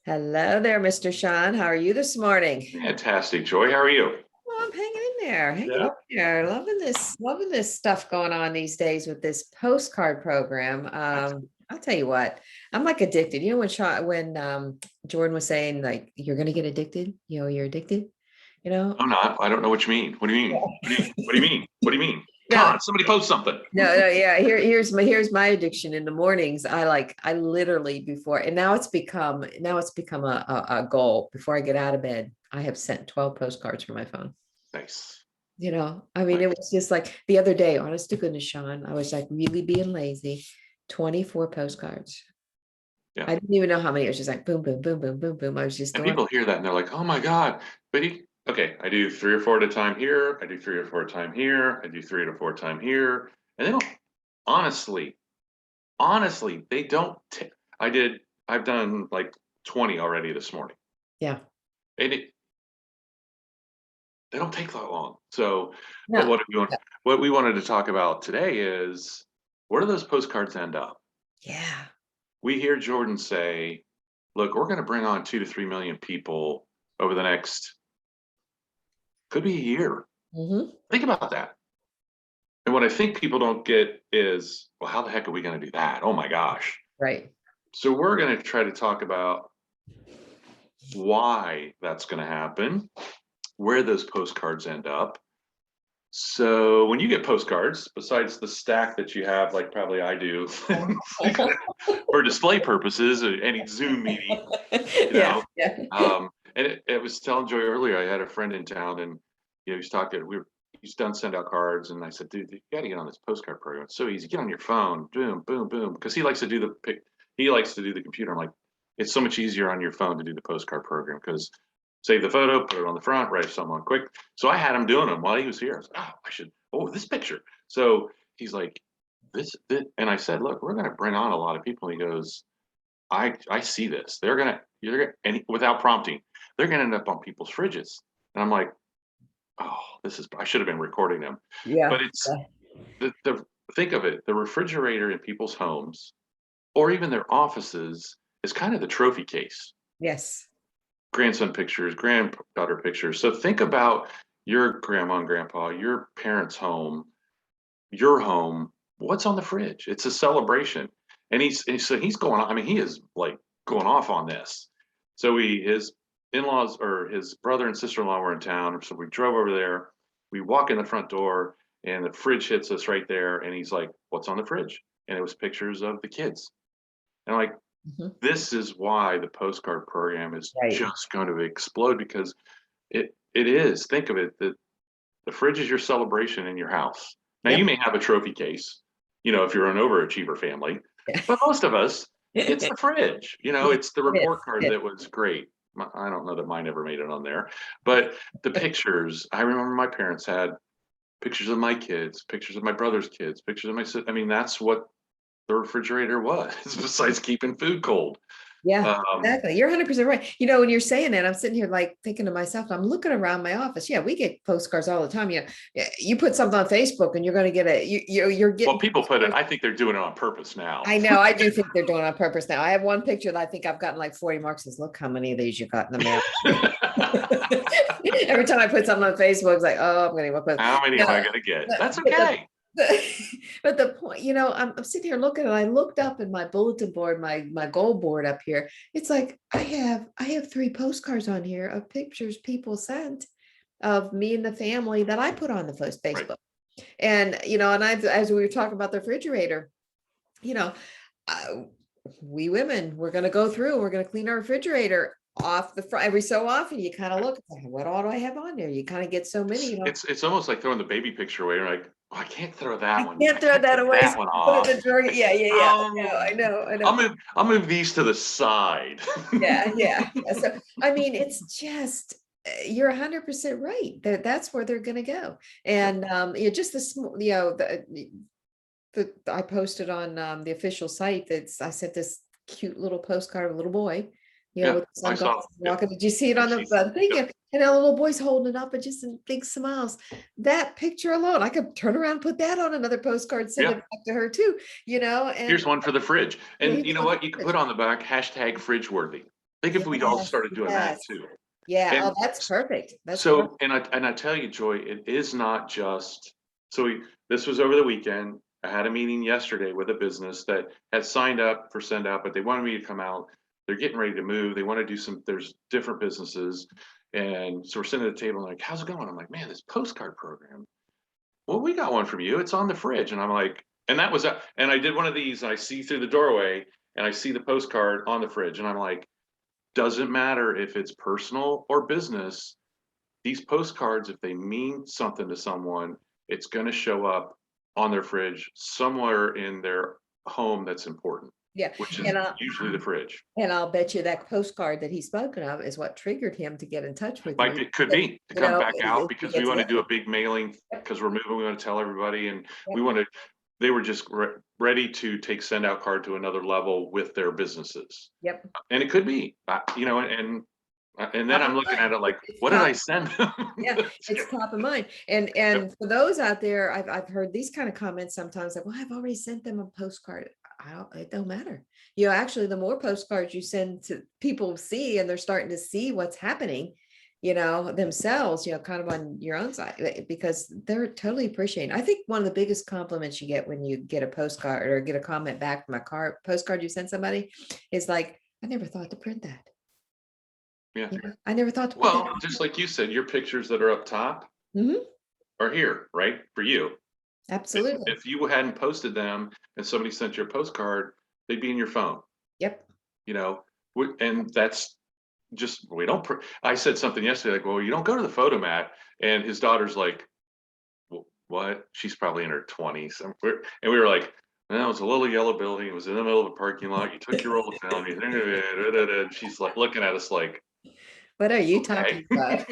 Hello there, Mr. Sean. How are you this morning? Fantastic, Joy. How are you? Oh, I'm hanging in there, hanging in Yeah. there. Loving this stuff going on these days with this postcard program. I'll tell you what, I'm like addicted. You know when Jordan was saying like you're gonna get addicted, you're addicted, you know? I'm not. I don't know what you mean. What do you mean? What do you mean? What do you mean? Come No, on, somebody post something. no, yeah. Here's my addiction in the mornings. I literally before, and now it's become a goal. Before I get out of bed, I have sent 12 postcards from my phone. Nice. I mean, it Nice. was just like the other day, honest to goodness, Sean, I was like really being lazy. 24 postcards. Yeah. I didn't even know how many. It was just like boom, boom, boom, boom, boom, boom. I was just And doing. people hear that and they're like, oh my God. Okay, I do 3 or 4 at a time here. I do 3 or 4 at a time here. I do 3 to 4 at a time here. And they don't, honestly, they don't. I did, I've done like 20 already this morning. Yeah. And they don't take that long. So, but No. what we wanted to talk about today is where do those postcards end up? Yeah. We hear Jordan say, look, we're going to bring on 2 to 3 million people over the next, could be a year. Hmm. Think about that. And what I think people don't get is, well, how the heck are we going to do that? Oh my gosh. Right. So we're going to try to talk about why that's going to happen, where those postcards end up. So when you get postcards, besides the stack that you have, like probably I do, for display purposes, any Zoom meeting, you Yeah. know. Yeah. And it was telling Joy earlier, I had a friend in town and he's talking, he's done send out cards. And I said, dude, you got to get on this postcard program. It's so easy. Get on your phone, boom, boom, boom. Because he likes to do he likes to do the computer. I'm like, it's so much easier on your phone to do the postcard program because save the photo, put it on the front, write something on quick. So I had him doing them while he was here. I was like, this picture. So he's like, this, and I said, look, we're going to bring on a lot of people. And he goes, I see this. You're gonna, and without prompting, they're gonna end up on people's fridges. And I'm like, oh, I should have been recording them. Yeah. But it's the think of it, the refrigerator in people's homes or even their offices is kind of the trophy case. Yes. Grandson pictures, granddaughter pictures. So think about your grandma and grandpa, your parents' home, your home. What's on the fridge? It's a celebration. So he's going on. I mean, he is like going off on this. So his in-laws or his brother and sister-in-law were in town. So we drove over there. We walk in the front door and the fridge hits us right there. And he's like, what's on the fridge? And it was pictures of the kids. And I'm like, Mhm. this is why the postcard program is Right. just going to explode because it is. Think of it, the fridge is your celebration in your house. Now you Yep. may have a trophy case, if you're an overachiever family, Yeah. but most of us, it's the fridge. Yeah. It's the It report is. card that was great. I don't know that mine ever made it on there, but the pictures. I remember my parents had pictures of my kids, pictures of my brother's kids, pictures of my sister. I mean, that's what the refrigerator was, besides keeping food cold. Yeah, Um, exactly. You're 100% right. When you're saying that, I'm sitting here like thinking to myself, I'm looking around my office. Yeah, we get postcards all the time. Yeah, you put something on Facebook and you're going to get you're well, getting people put it. postcards. I think they're doing it on purpose now. I know. I do think they're doing it on purpose now. I have one picture that I think I've gotten like 40 marks. Says, look how many of these you got in the mail. Every time I put something on Facebook, it's like, oh, I'm going to put. How many am I No, going to get? but That's but okay. but the point, I'm sitting here looking, and I looked up in my bulletin board, my goal board up here. It's like I have 3 postcards on here of pictures people sent of me and the family that I put on the first Right. Facebook. And and as we were talking about the refrigerator, you know, uh, we women, we're going to go through, we're going to clean our refrigerator off the front every so often. You kind of look, it's like, what all do I have on there? You kind of get so many, It's almost like throwing the baby picture away. You're like, oh, I can't throw I that one. can't I throw can't that take away. So that one I put it in off. the drawer. Yeah, yeah, yeah. Oh, I know, I know. I'll move these to the side. Yeah, yeah, yeah. So I mean, it's just you're 100% right. That's where they're going to go. And just the small, I posted on the official site that's I sent this cute little postcard of a little boy, Yeah, with I saw. sunglasses Yep, walking. Did you see it I on the see. thing? Yep. And a little boy's holding it up and just in big smiles. That picture alone, I could turn around, put that on another postcard, send it Yeah. back to her too. Here's And one for the fridge. yeah, And you know what? You can put on the back hashtag fridge worthy. Think if we all Yes, started doing that yes. too. Yeah, And oh, that's perfect. That's perfect. so, and I tell you, Joy, it is not just, so this was over the weekend. I had a meeting yesterday with a business that had signed up for send out, but they wanted me to come out. They're getting ready to move. They want to do there's different businesses. And so we're sitting at the table and like, how's it going? I'm like, man, this postcard program. Well, we got one from you. It's on the fridge. And I'm like, and that was, and I did one of these and I see through the doorway and I see the postcard on the fridge. And I'm like, doesn't matter if it's personal or business, these postcards, if they mean something to someone, it's going to show up on their fridge somewhere in their home that's important, Yeah, which is and I usually the fridge. and I'll bet you that postcard that he's spoken of is what triggered him to get in touch with Like you. it could That, be to you come know, back out to because we get want to do together. a big mailing Yep, because we're moving. We want to tell everybody, and we yep. want to. They were just ready to take send out card to another level with their businesses, Yep. and it could be, and then Top of I'm looking mind. at it like, It's what did top. I send them? Yeah, it's top of mind. And for those out there, I've heard these kind of comments sometimes like, well, I've already sent them a postcard. It don't matter. You know, actually, the more postcards you send to people see and they're starting to see what's happening, you know, themselves, you know, kind of on your own side, because they're totally appreciating. I think one of the biggest compliments you get when you get a postcard or get a comment back from a postcard you sent somebody is like, I never thought to print that. Yeah. You know, I never thought to put that. Well, just like you said, your pictures that are up top Mhm, are here, right? For you. absolutely. If you hadn't posted them and somebody sent you a postcard, they'd be in your phone, Yep. you know? And that's just, we don't, I said something yesterday, like, well, you don't go to the photomat. And his daughter's like, what? She's probably in her 20s. And we were like, well, it was a little yellow building. It was in the middle of a parking lot. You took your roll of film. And she's like looking at us like, What are you okay. talking about?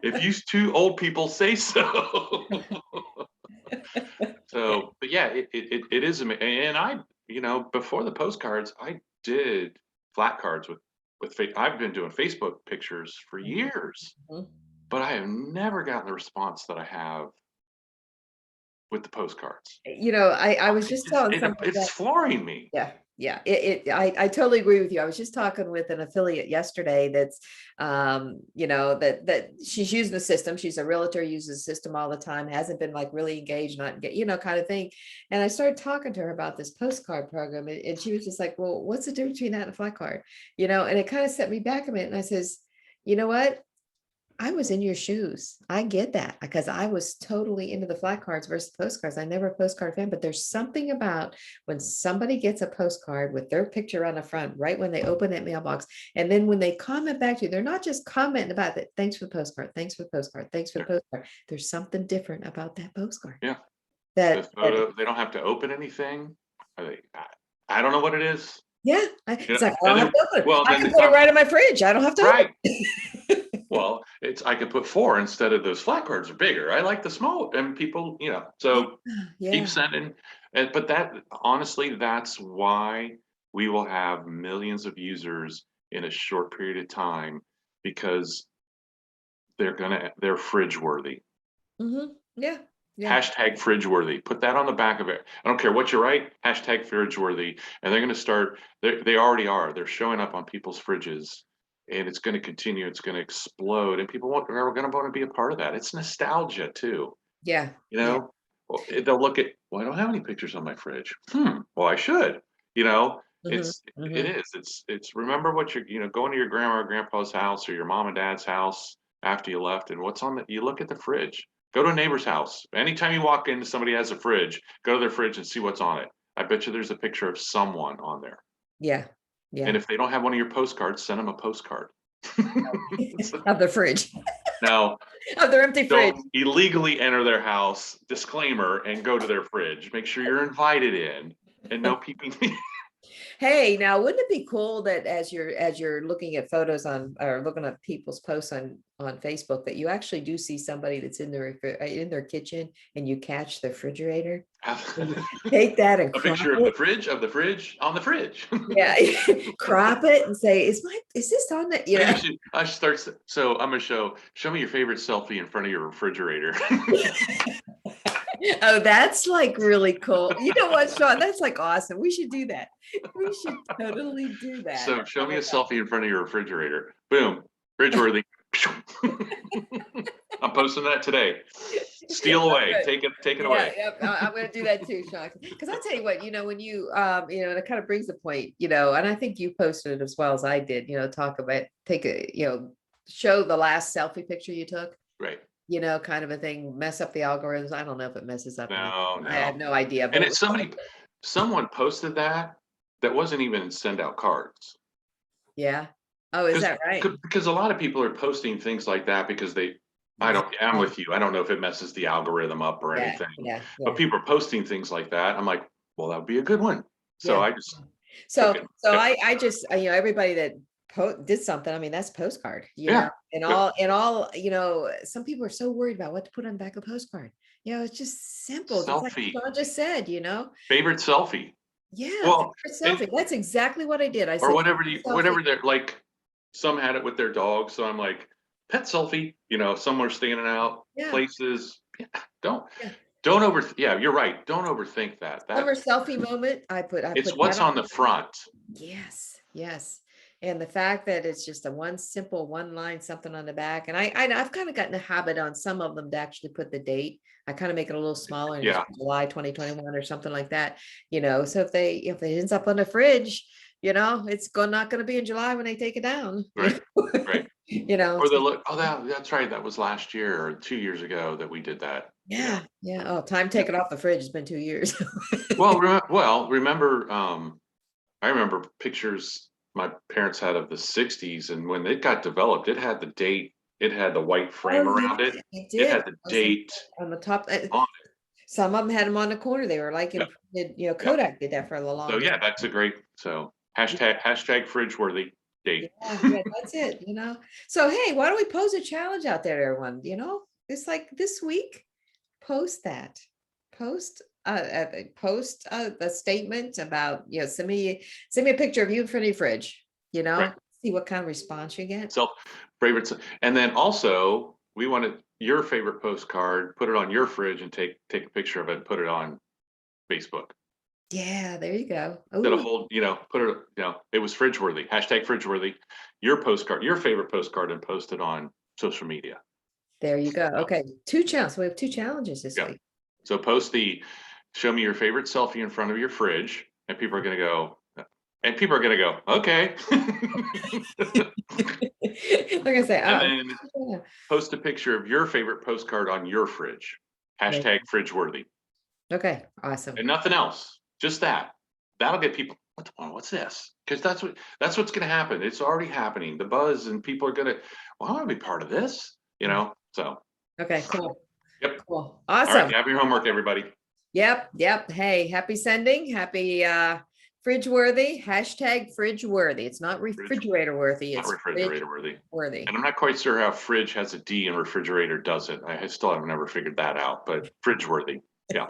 If you two old people say so. So, but yeah, it is amazing. And before the postcards, I did flat cards with I've been doing Facebook pictures for years, Mhm. but I have never gotten the response that I have with the postcards. You know, I was just telling somebody It's that. flooring me. Yeah, yeah. I totally agree with you. I was just talking with an affiliate yesterday that's you know, that she's using the system. She's a realtor, uses the system all the time, hasn't been like really engaged, not get, you know, kind of thing. And I started talking to her about this postcard program, and she was just like, well, what's the difference between that and a flat card? You know, and it kind of set me back a minute. And I says, you know what? I was in your shoes. I get that because I was totally into the flat cards versus postcards. I never a postcard fan, but there's something about when somebody gets a postcard with their picture on the front, right when they open that mailbox, and then when they comment back to you, they're not just commenting about that. Thanks for the postcard. Thanks for the postcard. Thanks for the Yeah. postcard. There's something different about that postcard. Yeah. The That photo, they don't have to open anything. I don't know what it is. yeah, You it's know, like I and don't have then, to open it. well, I then can they put it come, right in my fridge. I don't have to open right. it. Well, I could put 4 instead of those flat cards are bigger. I like the small, and people, so keep Yeah. sending. But that honestly, that's why we will have millions of users in a short period of time because they're fridge worthy. Yeah. Yeah. Hashtag fridge worthy. Put that on the back of it. I don't care what you write. Hashtag fridge worthy, and they're going to start. They already are. They're showing up on people's fridges, and it's going to continue. It's going to explode, and people are going to want to be a part of that. It's nostalgia too. Yeah. You Yeah. know, they'll look at. Well, I don't have any pictures on my fridge. Well, I should. You know, Mhm, it mhm. is. It's remember what you're. Going to your grandma or grandpa's house or your mom and dad's house after you left, and what's on the. You look at the fridge. Go to a neighbor's house. Anytime you walk into somebody has a fridge, go to their fridge and see what's on it. I bet you there's a picture of someone on there. Yeah. And Yeah. if they don't have one of your postcards, send them a postcard. Of the fridge, Now, of their empty fridge. don't illegally enter their house, disclaimer, and go to their fridge. Make sure you're invited in and no peeping. Hey, now wouldn't it be cool that as you're looking at photos on or looking at people's posts on Facebook that you actually do see somebody that's in their kitchen and you catch the refrigerator and you take that and A crop picture it. of the fridge on the fridge. Yeah, crop it and say, is this on the, you Maybe know? I should start. So I'm gonna show me your favorite selfie in front of your refrigerator. Oh, that's like really cool. You know what, Sean? That's like awesome. We should do that. We should totally do that. So show Oh me my a God. selfie in front of your refrigerator. Boom, fridge worthy. I'm posting that today. Steal away. Okay. Take it Yeah, away. yep. I'm gonna do that too, Sean. Because I'll tell you what, when and it kind of brings the point, and I think you posted it as well as I did, talk about show the last selfie picture you took, Right. kind of a thing, mess up the algorithms. I don't know if it messes up anything. No, I had no. no idea, but And it it's was someone posted that wasn't even send out cards. yeah. Oh, is that right? Because a lot of people are posting things like that because I'm with you. I don't know if it messes the algorithm up or Yeah, anything, yeah, but yeah, people are posting things like that. I'm like, well, that would be a good one. So yeah. I just So, took it. so Yep. I just, everybody that did something, I mean, that's postcard, Yeah. and Good. all, some people are so worried about what to put on the back of the postcard. It's just simple, just like Selfie. Sean just said, Favorite selfie. yeah, Well, favorite selfie. That's exactly what I did. I or said, whatever selfie. they're like, some had it with their dog. So I'm like, pet selfie, somewhere standing out Yeah, places. Yeah, don't yeah. yeah, you're right. Don't overthink that. Summer selfie moment. I It's put that what's on. on the front. Yes, yes. And the fact that it's just a simple one line, something on the back. And I've kind of gotten a habit on some of them to actually put the date. I kind of make it a little smaller and just Yeah. put July 2021 or something like that. So if it ends up on the fridge, not going to be in July when they take it down. Right. Right. Or So that's right. That was last year or 2 years ago that we did that. yeah, yeah. Oh, time Yeah. taken off the fridge. It's been 2 years. Remember, I remember pictures my parents had of the 60s, and when it got developed, it had the date, it had the white frame Oh around it, yeah, it it did. had the date On the top. on Some of them had them on the corner. They were like it. imprinted, Yep. Kodak did that for a So long yeah, time. that's a great, so hashtag fridge worthy date. Yeah, yeah, that's it. So hey, why don't we pose a challenge out there, everyone? It's like this week, post that. Post a statement about, send me a picture of you in front of your fridge, Right. see what kind of response you get. Self favorites. And then also we wanted your favorite postcard, put it on your fridge and take a picture of it and put it on Facebook. Yeah, there you go. That a Oh, whole, put it, it was fridge worthy, hashtag fridge worthy, your postcard, your favorite postcard, and post it on social media. there you go. So, Okay, two challenges. We have two challenges this yeah. week. So show me your favorite selfie in front of your fridge, and people are going to go, okay. Like I say, And then yeah. post a picture of your favorite postcard on your fridge, Yeah. hashtag fridge worthy, Okay, awesome. and nothing else. Just that. That'll get people. What's this? Because that's what's going to happen. It's already happening. The buzz and people are going to. Well, I want to be part of this. So. Okay, cool. Yep. Cool. All Awesome. right. Have your homework, everybody. Yep. Hey, happy sending. Happy fridge worthy. Hashtag fridge worthy. It's not refrigerator worthy. Not It's refrigerator worthy. worthy. And I'm not quite sure how fridge has a D and refrigerator doesn't. I still have never figured that out, but fridge worthy. Yeah.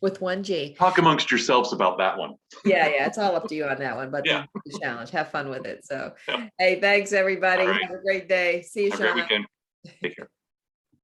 With one G. Talk amongst yourselves about that one. Yeah, it's all up to you on that one, but Yeah. the challenge. Have fun with it. So, Yeah. hey, thanks everybody. All right. Have a great day. See you, Have a great Sean. weekend. Take care.